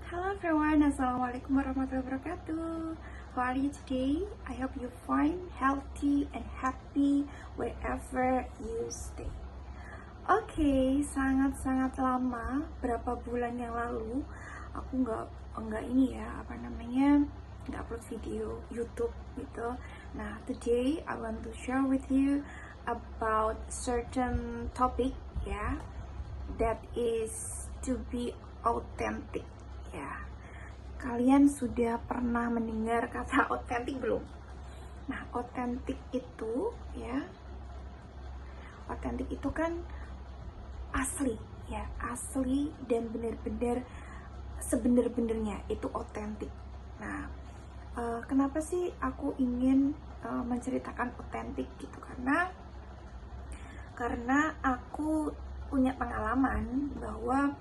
Hello everyone, Assalamualaikum warahmatullahi wabarakatuh. How are you today? I hope you find healthy and happy wherever you stay. Oke, sangat-sangat lama, berapa bulan yang lalu aku nggak ini ya, nggak upload video YouTube gitu. Nah, today I want to share with you about certain topic ya, that is to be authentic ya. Kalian sudah pernah mendengar kata otentik belum? Nah, otentik itu ya, otentik itu kan asli ya, asli dan benar-benar sebenar-benarnya itu otentik. Nah, kenapa sih aku ingin menceritakan otentik gitu? Karena aku punya pengalaman bahwa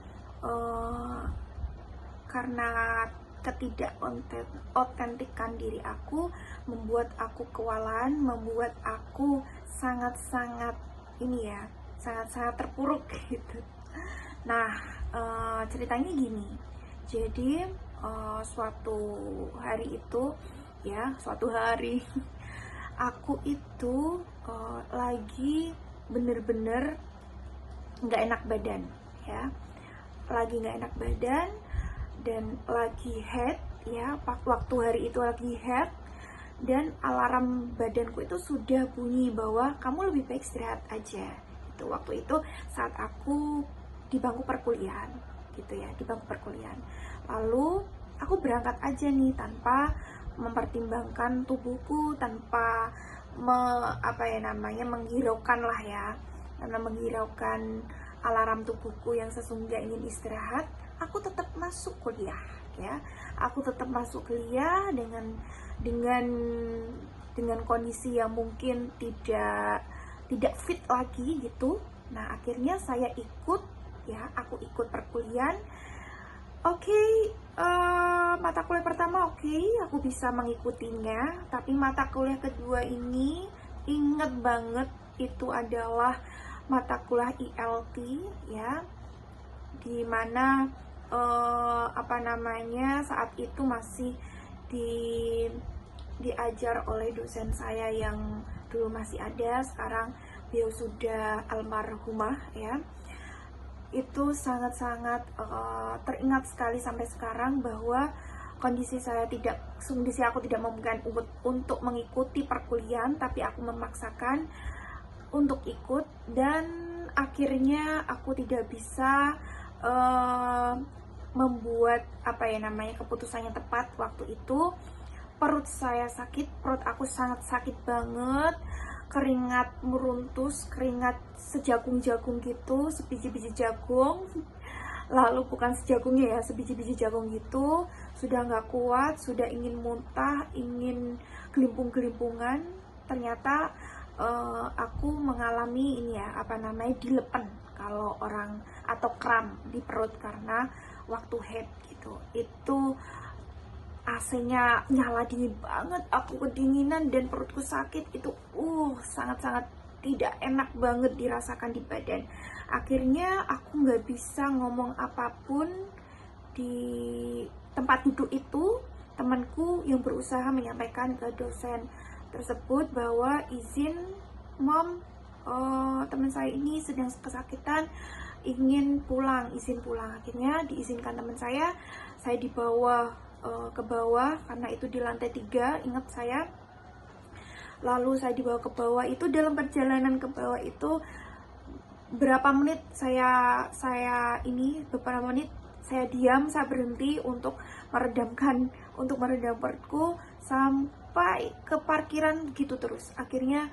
karena ketidakotentikan diri aku membuat aku kewalahan, membuat aku sangat-sangat ini ya, sangat-sangat terpuruk gitu. Nah, ceritanya gini. Jadi suatu hari aku itu lagi bener-bener nggak enak badan ya, lagi nggak enak badan dan lagi head ya, waktu hari itu lagi head, dan alarm badanku itu sudah bunyi bahwa kamu lebih baik istirahat aja. Itu waktu itu saat aku di bangku perkuliahan gitu ya, di bangku perkuliahan. Lalu aku berangkat aja nih tanpa mempertimbangkan tubuhku, tanpa menghiraukan lah ya, karena menghiraukan alarm tubuhku yang sesungguhnya ingin istirahat. Aku tetap masuk kuliah ya, aku tetap masuk kuliah dengan kondisi yang mungkin tidak fit lagi gitu. Nah, akhirnya saya ikut ya, aku ikut perkuliahan. Oke, mata kuliah pertama aku bisa mengikutinya, tapi mata kuliah kedua ini inget banget, itu adalah mata kuliah ILT ya, dimana saat itu masih diajar oleh dosen saya yang dulu masih ada, sekarang beliau sudah almarhumah ya. Itu sangat-sangat teringat sekali sampai sekarang bahwa kondisi aku tidak memungkinkan untuk mengikuti perkuliahan, tapi aku memaksakan untuk ikut, dan akhirnya aku tidak bisa membuat keputusan yang tepat waktu itu. Perut saya sakit, perut aku sangat sakit banget, keringat meruntus, keringat sejagung-jagung gitu, sebiji-biji jagung. Lalu bukan sejagungnya ya, sebiji-biji jagung gitu. Sudah nggak kuat, sudah ingin muntah, ingin gelimpung-gelimpungan. Ternyata aku mengalami dilepen kalau orang, atau kram di perut karena waktu head gitu. Itu AC-nya nyala dingin banget, aku kedinginan dan perutku sakit. Itu sangat-sangat tidak enak banget dirasakan di badan. Akhirnya aku nggak bisa ngomong apapun di tempat duduk itu. Temanku yang berusaha menyampaikan ke dosen tersebut bahwa izin mom, teman saya ini sedang kesakitan, ingin pulang, izin pulang. Akhirnya diizinkan teman saya dibawa ke bawah, karena itu di lantai 3, ingat saya. Lalu saya dibawa ke bawah. Itu dalam perjalanan ke bawah itu beberapa menit saya diam, saya berhenti untuk meredam perutku sampai ke parkiran gitu terus. Akhirnya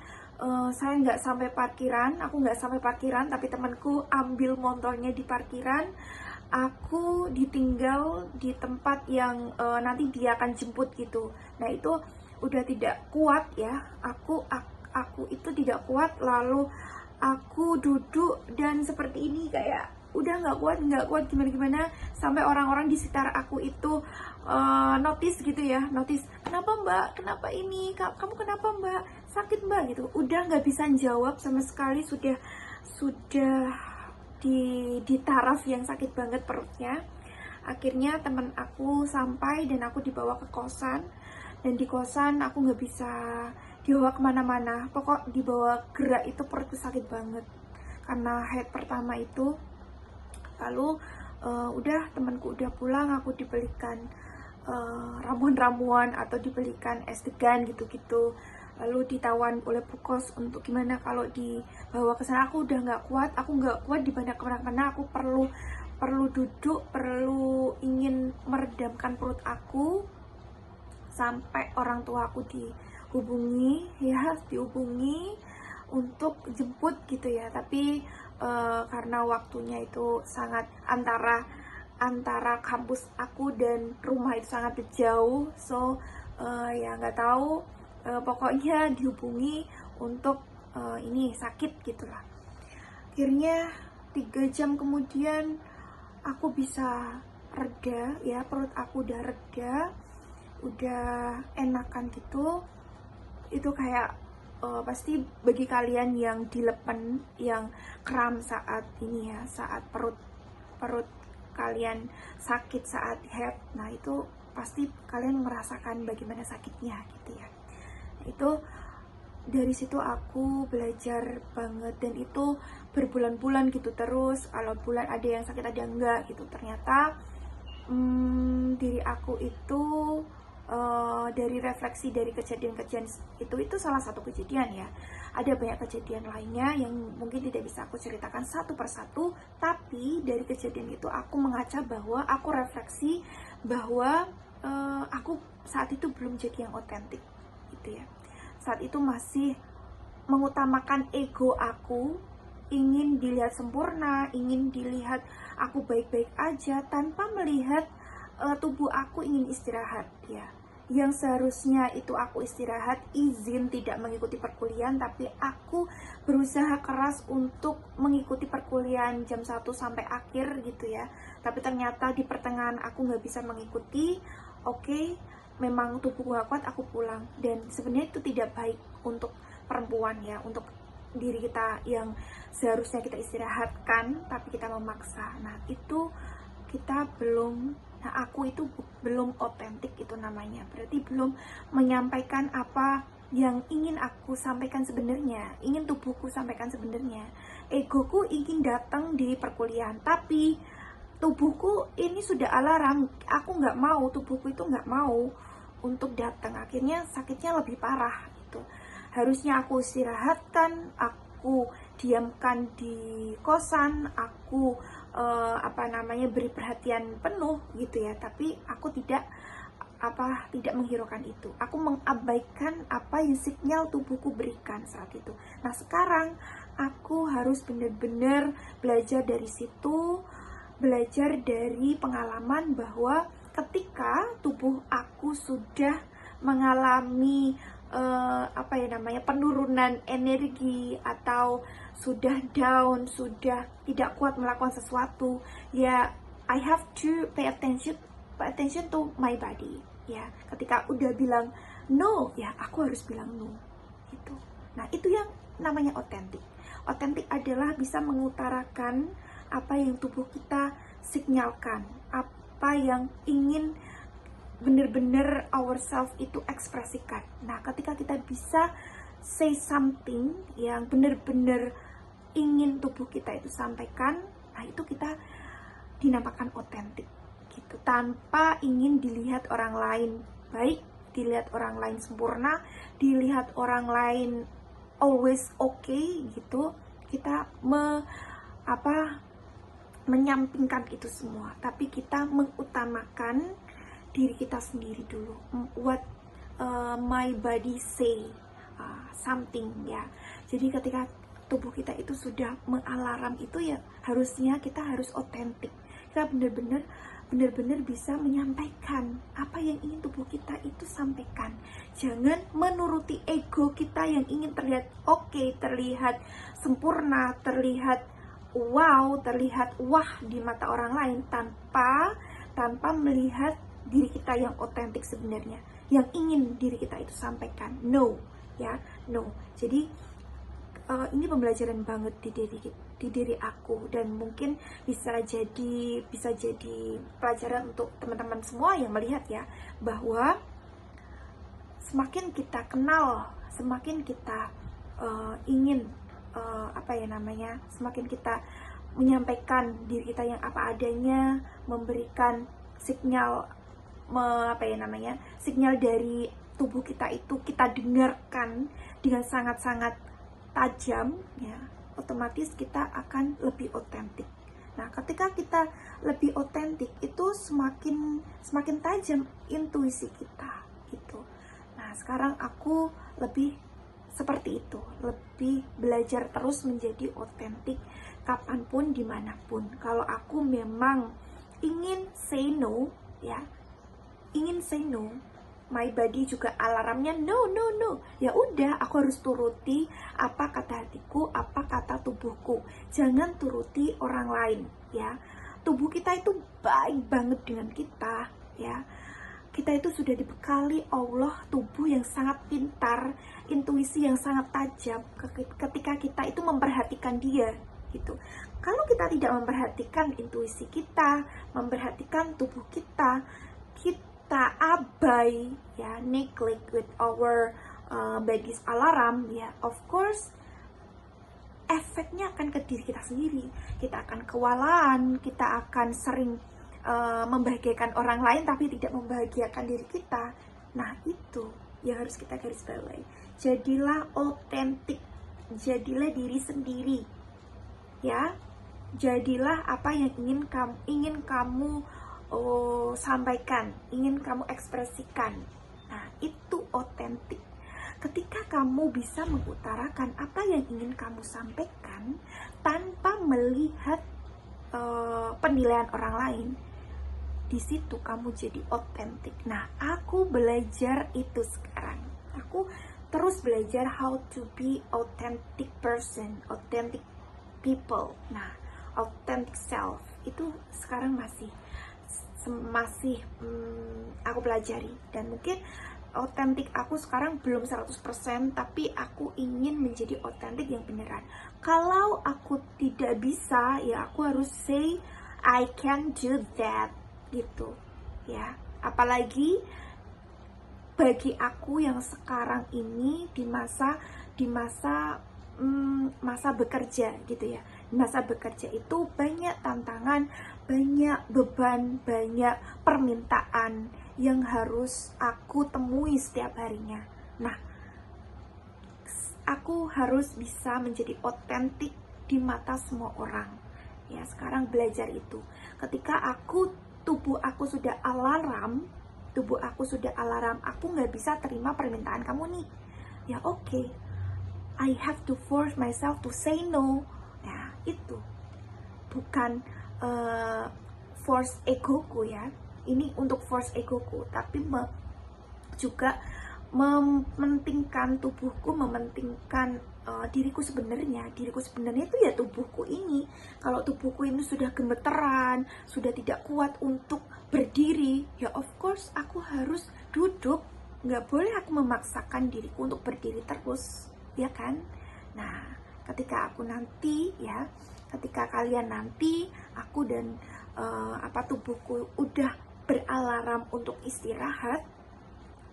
saya nggak sampai parkiran, tapi temanku ambil motornya di parkiran. Aku ditinggal di tempat yang nanti dia akan jemput gitu. Nah, itu udah tidak kuat ya, aku itu tidak kuat. Lalu aku duduk dan seperti ini, kayak udah nggak kuat gimana sampai orang-orang di sekitar aku itu notice gitu ya, kenapa mbak, kenapa ini, kamu kenapa mbak, sakit mbak gitu. Udah nggak bisa jawab sama sekali, sudah di taraf yang sakit banget perutnya. Akhirnya teman aku sampai dan aku dibawa ke kosan. Dan di kosan aku nggak bisa dibawa kemana-mana. Pokok dibawa gerak itu perutku sakit banget karena head pertama itu. Lalu udah temanku udah pulang, aku dibelikan ramuan-ramuan atau dibelikan es degan gitu-gitu. Lalu ditawan oleh Bukos untuk gimana kalau dibawa ke sana. Aku udah nggak kuat, di banyak kemana-mana. Aku perlu duduk, perlu ingin meredamkan perut aku sampai orang tua aku dihubungi untuk jemput gitu ya. Tapi karena waktunya itu sangat antara kampus aku dan rumah itu sangat jauh, so ya nggak tahu, pokoknya dihubungi untuk ini sakit gitulah. Akhirnya 3 jam kemudian aku bisa reda ya, perut aku udah reda, udah enakan gitu. Itu kayak pasti bagi kalian yang dilepen, yang kram saat ini ya, saat perut kalian sakit saat head, nah itu pasti kalian merasakan bagaimana sakitnya gitu ya. Itu dari situ aku belajar banget, dan itu berbulan-bulan gitu terus. Kalau bulan ada yang sakit ada yang enggak gitu. Ternyata diri aku itu dari refleksi dari kejadian-kejadian itu salah satu kejadian ya. Ada banyak kejadian lainnya yang mungkin tidak bisa aku ceritakan satu persatu, tapi dari kejadian itu aku mengaca bahwa aku refleksi bahwa aku saat itu belum jadi yang otentik gitu ya. Saat itu masih mengutamakan ego aku, ingin dilihat sempurna, ingin dilihat aku baik-baik aja tanpa melihat tubuh aku ingin istirahat ya. Yang seharusnya itu aku istirahat, izin tidak mengikuti perkuliahan, tapi aku berusaha keras untuk mengikuti perkuliahan jam 1 sampai akhir gitu ya. Tapi ternyata di pertengahan aku nggak bisa mengikuti. Oke, memang tubuhku gak kuat, aku pulang. Dan sebenarnya itu tidak baik untuk perempuan ya, untuk diri kita yang seharusnya kita istirahatkan, tapi kita memaksa. Nah itu kita aku itu belum otentik, itu namanya. Berarti belum menyampaikan apa yang ingin aku sampaikan sebenarnya, ingin tubuhku sampaikan sebenarnya. Egoku ingin datang di perkuliahan, tapi tubuhku ini sudah alarm, aku nggak mau, tubuhku itu nggak mau untuk datang. Akhirnya sakitnya lebih parah itu. Harusnya aku istirahatkan, aku diamkan di kosan, aku beri perhatian penuh gitu ya. Tapi aku tidak menghiraukan itu. Aku mengabaikan apa yang sinyal tubuhku berikan saat itu. Nah sekarang aku harus benar-benar belajar dari situ, belajar dari pengalaman bahwa ketika tubuh aku sudah mengalami penurunan energi atau sudah down, sudah tidak kuat melakukan sesuatu ya, I have to pay attention to my body ya. Ketika udah bilang no ya, aku harus bilang no gitu. Nah itu yang namanya otentik. Otentik adalah bisa mengutarakan apa yang tubuh kita sinyalkan, apa yang ingin benar-benar ourselves itu ekspresikan. Nah ketika kita bisa say something yang benar-benar ingin tubuh kita itu sampaikan, nah itu kita dinamakan otentik gitu, tanpa ingin dilihat orang lain baik, dilihat orang lain sempurna, dilihat orang lain always okay gitu. Kita menyampingkan itu semua, tapi kita mengutamakan diri kita sendiri dulu. What my body say something ya. Jadi ketika tubuh kita itu sudah mengalarm itu ya, harusnya kita harus otentik. Kita benar-benar bisa menyampaikan apa yang ingin tubuh kita itu sampaikan. Jangan menuruti ego kita yang ingin terlihat oke, terlihat sempurna, terlihat wow, terlihat wah di mata orang lain, tanpa melihat diri kita yang otentik sebenarnya, yang ingin diri kita itu sampaikan. No ya, no. Jadi ini pembelajaran banget di di diri aku, dan mungkin bisa jadi pelajaran untuk teman-teman semua yang melihat ya, bahwa semakin kita kenal, semakin kita ingin semakin kita menyampaikan diri kita yang apa adanya, memberikan sinyal sinyal dari tubuh kita itu kita dengarkan dengan sangat-sangat tajam ya, otomatis kita akan lebih otentik. Nah, ketika kita lebih otentik itu semakin tajam intuisi kita gitu. Nah, sekarang aku lebih seperti itu, lebih belajar terus menjadi otentik kapanpun, dimanapun. Kalau aku memang ingin say no ya, ingin say no, my body juga alarmnya no, ya udah, aku harus turuti apa kata hatiku, apa kata tubuhku, jangan turuti orang lain ya. Tubuh kita itu baik banget dengan kita ya. Kita itu sudah dibekali Allah tubuh yang sangat pintar, intuisi yang sangat tajam ketika kita itu memperhatikan dia gitu. Kalau kita tidak memperhatikan intuisi kita, memperhatikan tubuh kita, kita abai ya, neglect with our body's alarm ya, of course efeknya akan ke diri kita sendiri. Kita akan kewalahan, kita akan sering membahagiakan orang lain tapi tidak membahagiakan diri kita. Nah, itu yang harus kita garis bawahi. Jadilah otentik, jadilah diri sendiri ya, jadilah apa yang ingin kamu sampaikan, ingin kamu ekspresikan. Nah, itu otentik. Ketika kamu bisa mengutarakan apa yang ingin kamu sampaikan tanpa melihat penilaian orang lain, di situ kamu jadi otentik. Nah, aku belajar itu sekarang. Aku terus belajar how to be authentic person, authentic people. Nah, authentic self itu sekarang masih aku pelajari, dan mungkin otentik aku sekarang belum 100%, tapi aku ingin menjadi otentik yang beneran. Kalau aku tidak bisa, ya aku harus say I can do that gitu ya. Apalagi bagi aku yang sekarang ini di masa bekerja gitu ya. Di masa bekerja itu banyak tantangan, banyak beban, banyak permintaan yang harus aku temui setiap harinya. Nah, aku harus bisa menjadi otentik di mata semua orang. Ya, sekarang belajar itu. Ketika tubuh aku sudah alarm, aku nggak bisa terima permintaan kamu nih. Ya oke, I have to force myself to say no. Nah, itu bukan force egoku ya. Ini untuk force egoku, tapi juga mementingkan tubuhku, mementingkan diriku sebenarnya itu ya tubuhku ini. Kalau tubuhku ini sudah gemeteran, sudah tidak kuat untuk berdiri, ya of course aku harus duduk. Nggak boleh aku memaksakan diriku untuk berdiri terus, ya kan? Nah, ketika kalian nanti, aku dan tubuhku udah beralarm untuk istirahat,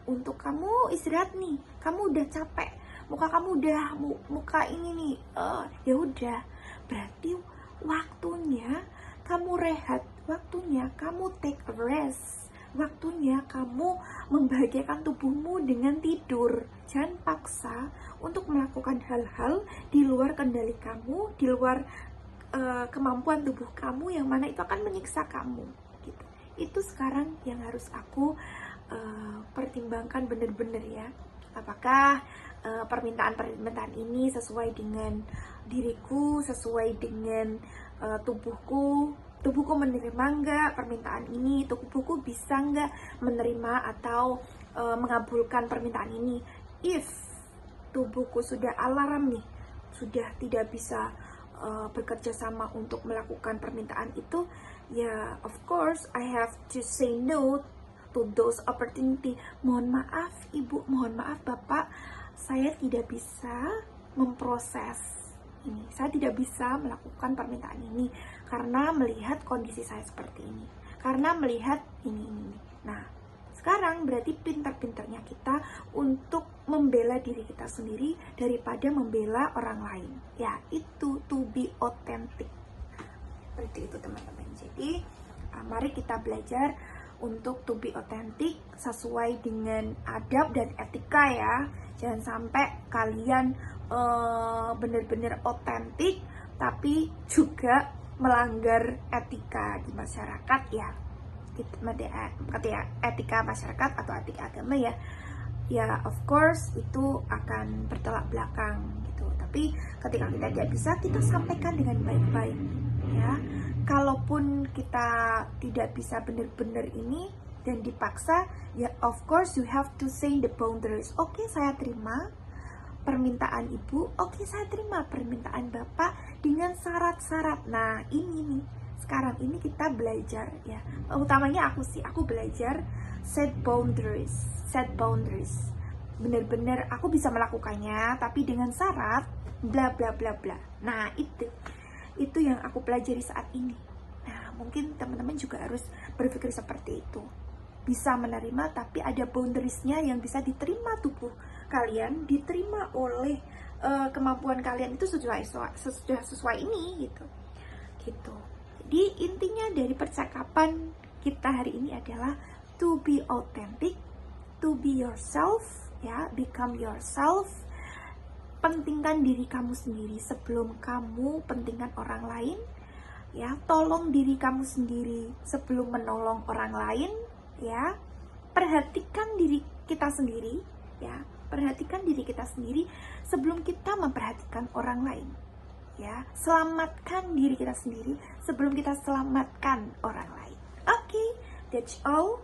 untuk kamu istirahat nih, kamu udah capek, muka ini nih, ya udah, berarti waktunya kamu rehat, waktunya kamu take a rest, waktunya kamu membahagiakan tubuhmu dengan tidur. Jangan paksa untuk melakukan hal-hal di luar kendali kamu, di luar kemampuan tubuh kamu, yang mana itu akan menyiksa kamu gitu. Itu sekarang yang harus aku pertimbangkan bener-bener ya, apakah permintaan ini sesuai dengan diriku, sesuai dengan tubuhku menerima nggak permintaan ini, tubuhku bisa nggak menerima atau mengabulkan permintaan ini. If tubuhku sudah alarm nih, sudah tidak bisa bekerja sama untuk melakukan permintaan itu, ya of course I have to say no to those opportunity. Mohon maaf ibu, mohon maaf bapak, saya tidak bisa memproses ini, saya tidak bisa melakukan permintaan ini karena melihat kondisi saya seperti ini, karena melihat ini. Nah, sekarang berarti pintar-pintarnya kita untuk membela diri kita sendiri daripada membela orang lain. Ya, itu to be authentic. Seperti itu teman-teman. Jadi, mari kita belajar untuk to be authentic sesuai dengan adab dan etika ya. Jangan sampai kalian benar-benar otentik tapi juga melanggar etika di masyarakat ya. Etika masyarakat atau etika agama ya. Ya of course itu akan bertolak belakang gitu. Tapi ketika kita tidak bisa, kita sampaikan dengan baik-baik ya. Kalaupun kita tidak bisa benar-benar ini dan dipaksa, ya of course you have to say the boundaries. Oke, saya terima permintaan ibu, oke saya terima permintaan bapak dengan syarat-syarat. Nah ini nih, sekarang ini kita belajar ya, utamanya aku belajar set boundaries. Bener-bener aku bisa melakukannya, tapi dengan syarat bla bla bla bla. Nah itu yang aku pelajari saat ini. Nah mungkin teman-teman juga harus berpikir seperti itu, bisa menerima tapi ada boundariesnya yang bisa diterima tubuh kalian, diterima oleh kemampuan kalian, itu sudah sesuai ini gitu. Jadi intinya dari percakapan kita hari ini adalah to be authentic, to be yourself ya, become yourself. Pentingkan diri kamu sendiri sebelum kamu pentingkan orang lain ya. Tolong diri kamu sendiri sebelum menolong orang lain ya. Perhatikan diri kita sendiri ya. Perhatikan diri kita sendiri sebelum kita memperhatikan orang lain ya. Selamatkan diri kita sendiri sebelum kita selamatkan orang lain. Okay, that's all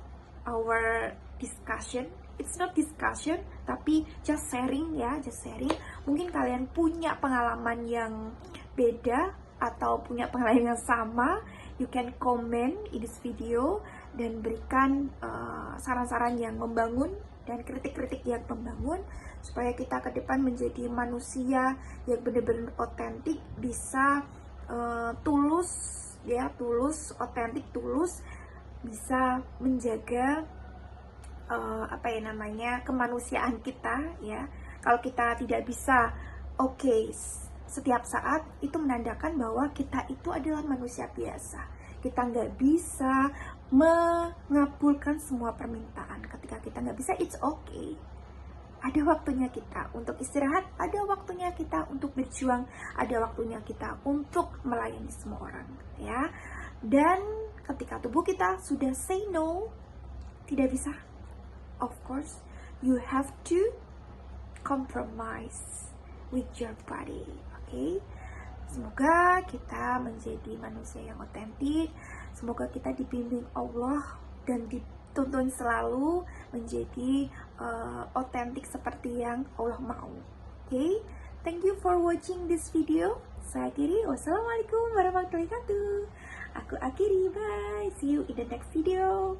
our discussion. It's not discussion, tapi just sharing ya, just sharing. Mungkin kalian punya pengalaman yang beda atau punya pengalaman yang sama, you can comment in this video dan berikan saran-saran yang membangun dan kritik-kritik yang membangun, supaya kita ke depan menjadi manusia yang benar-benar otentik, bisa tulus ya, otentik, tulus, bisa menjaga kemanusiaan kita ya. Kalau kita tidak bisa setiap saat, itu menandakan bahwa kita itu adalah manusia biasa. Kita nggak bisa mengabulkan semua permintaan. Ketika kita nggak bisa, it's okay. Ada waktunya kita untuk istirahat, ada waktunya kita untuk berjuang, ada waktunya kita untuk melayani semua orang ya. Dan ketika tubuh kita sudah say no, tidak bisa, of course you have to compromise with your body. Okay? Semoga kita menjadi manusia yang otentik. Semoga kita dibimbing Allah dan dituntun selalu menjadi otentik seperti yang Allah mau. Okay? Thank you for watching this video. Saya akhiri. Wassalamualaikum warahmatullahi wabarakatuh. Aku akhiri. Bye. See you in the next video.